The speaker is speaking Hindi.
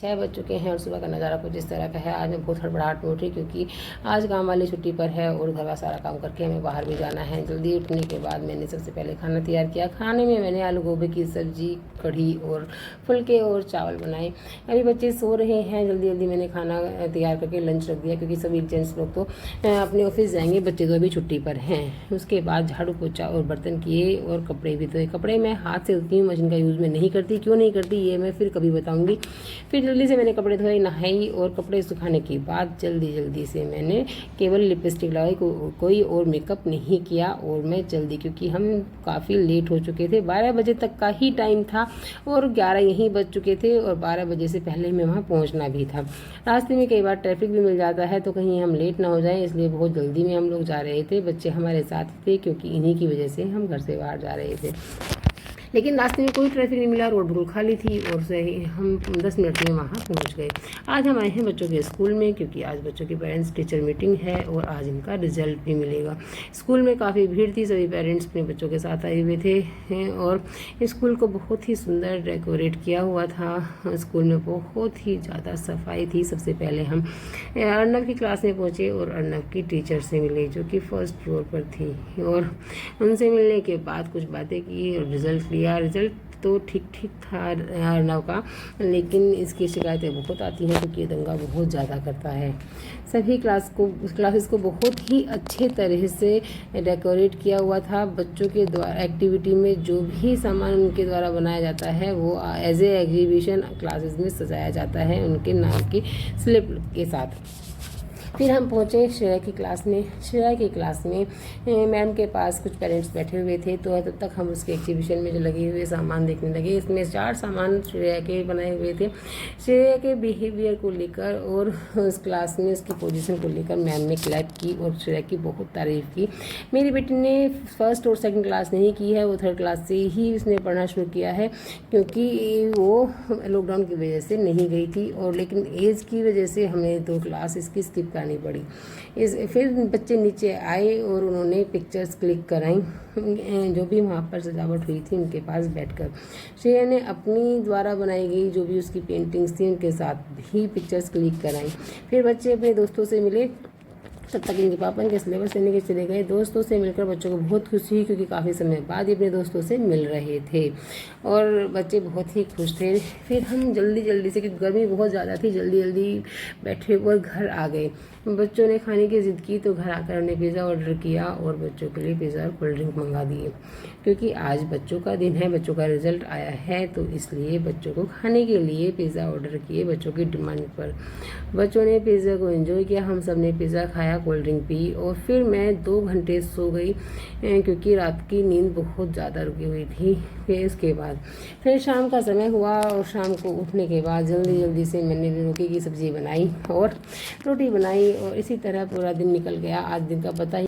6 बज चुके हैं और सुबह का नज़ारा कुछ इस तरह का है। आज मैं बहुत हड़बड़ाहट में उठी क्योंकि आज काम वाली छुट्टी पर है और घर का सारा काम करके हमें बाहर भी जाना है। जल्दी उठने के बाद मैंने सबसे पहले खाना तैयार किया। खाने में मैंने आलू गोभी की सब्ज़ी, कढ़ी और फुलके और चावल बनाए। अभी बच्चे सो रहे हैं। जल्दी जल्दी मैंने खाना तैयार करके लंच रख दिया क्योंकि सभी जेंट्स लोग तो अपने ऑफिस जाएंगे, बच्चे तो अभी छुट्टी पर हैं। उसके बाद झाड़ू पोछा और बर्तन किए और कपड़े भी धोए। कपड़े मैं हाथ से धोती हूँ, मशीन का यूज़ मैं नहीं करती। क्यों नहीं करती ये मैं फिर कभी बताऊँगी। फिर जल्दी से मैंने कपड़े धोए, नहाई और कपड़े सुखाने के बाद जल्दी से मैंने केवल लिपस्टिक लगाई, कोई और मेकअप नहीं किया। और मैं जल्दी, क्योंकि हम काफ़ी लेट हो चुके थे, 12 बजे तक का ही टाइम था और 11 यहीं बज चुके थे और 12 बजे से पहले हमें वहाँ पहुँचना भी था। रास्ते में कई बार ट्रैफिक भी मिल जाता है तो कहीं हम लेट ना हो जाएं, इसलिए बहुत जल्दी में हम लोग जा रहे थे। बच्चे हमारे साथ थे क्योंकि इन्हीं की वजह से हम घर से बाहर जा रहे थे। लेकिन रास्ते में कोई ट्रैफिक नहीं मिला, रोड बिल्कुल खाली थी और सही हम 10 मिनट में वहाँ पहुँच गए। आज हम आए हैं बच्चों के स्कूल में क्योंकि आज बच्चों की पेरेंट्स टीचर मीटिंग है और आज इनका रिजल्ट भी मिलेगा। स्कूल में काफ़ी भीड़ थी, सभी पेरेंट्स अपने बच्चों के साथ आए हुए थे और स्कूल को बहुत ही सुंदर डेकोरेट किया हुआ था। स्कूल में बहुत ही ज़्यादा सफाई थी। सबसे पहले हम अर्नव की क्लास में पहुँचे और अर्नव की टीचर से मिले जो कि फर्स्ट फ्लोर पर थी और उनसे मिलने के बाद कुछ बातें की और रिज़ल्ट लिया। रिज़ल्ट तो ठीक था अर्नव का, लेकिन इसकी शिकायतें बहुत आती हैं क्योंकि ये दंगा बहुत ज़्यादा करता है। सभी क्लासेस को बहुत ही अच्छे तरह से डेकोरेट किया हुआ था। बच्चों के द्वारा एक्टिविटी में जो भी सामान उनके द्वारा बनाया जाता है वो एज ए एग्जीबिशन क्लासेस में सजाया जाता है उनके नाम की स्लिप के साथ। फिर हम पहुँचे श्रेया की क्लास में। श्रेया की क्लास में मैम के पास कुछ पेरेंट्स बैठे हुए थे तो तब तक हम उसके एग्जीबिशन में जो लगे हुए सामान देखने लगे। इसमें 4 सामान श्रेया के बनाए हुए थे। श्रेया के बिहेवियर को लेकर और उस क्लास में उसकी पोजीशन को लेकर मैम ने क्लैप की और श्रेया की बहुत तारीफ़ की। मेरी बेटी ने फर्स्ट और सेकंड क्लास नहीं की है, वो 3rd क्लास से ही उसने पढ़ना शुरू किया है क्योंकि वो लॉकडाउन की वजह से नहीं गई थी और लेकिन एज की वजह से हमें 2 क्लास इसकी स्किप करनी पड़ी। फिर बच्चे नीचे आए और उन्होंने पिक्चर्स क्लिक कराई जो भी वहाँ पर सजावट हुई थी उनके पास बैठकर। श्रेया ने अपनी द्वारा बनाई गई जो भी उसकी पेंटिंग्स थी उनके साथ भी पिक्चर्स क्लिक कराई। फिर बच्चे अपने दोस्तों से मिले, तब तक इनके पापा इनके सिलेबस लेने के चले गए। दोस्तों से मिलकर बच्चों को बहुत खुशी हुई क्योंकि काफ़ी समय बाद ये अपने दोस्तों से मिल रहे थे और बच्चे बहुत ही खुश थे। फिर हम जल्दी से, क्योंकि गर्मी बहुत ज़्यादा थी, जल्दी बैठे और घर आ गए। बच्चों ने खाने की ज़िद की तो घर आकर हमने पिज़्ज़ा ऑर्डर किया और बच्चों के लिए पिज़्ज़ा और कोल्ड ड्रिंक मंगा दिए क्योंकि आज बच्चों का दिन है, बच्चों का रिजल्ट आया है तो इसलिए बच्चों को खाने के लिए पिज़्ज़ा ऑर्डर किए बच्चों की डिमांड पर। बच्चों ने पिज़्ज़ा को एंजॉय किया, हम सब ने पिज़्ज़ा खाया, कोल्ड ड्रिंक पी और फिर मैं 2 घंटे सो गई क्योंकि रात की नींद बहुत ज़्यादा रुकी हुई थी। फिर इसके बाद फिर शाम का समय हुआ और शाम को उठने के बाद जल्दी से मैंने लौकी की सब्ज़ी बनाई और रोटी बनाई और इसी तरह पूरा दिन निकल गया। आज दिन का पता ही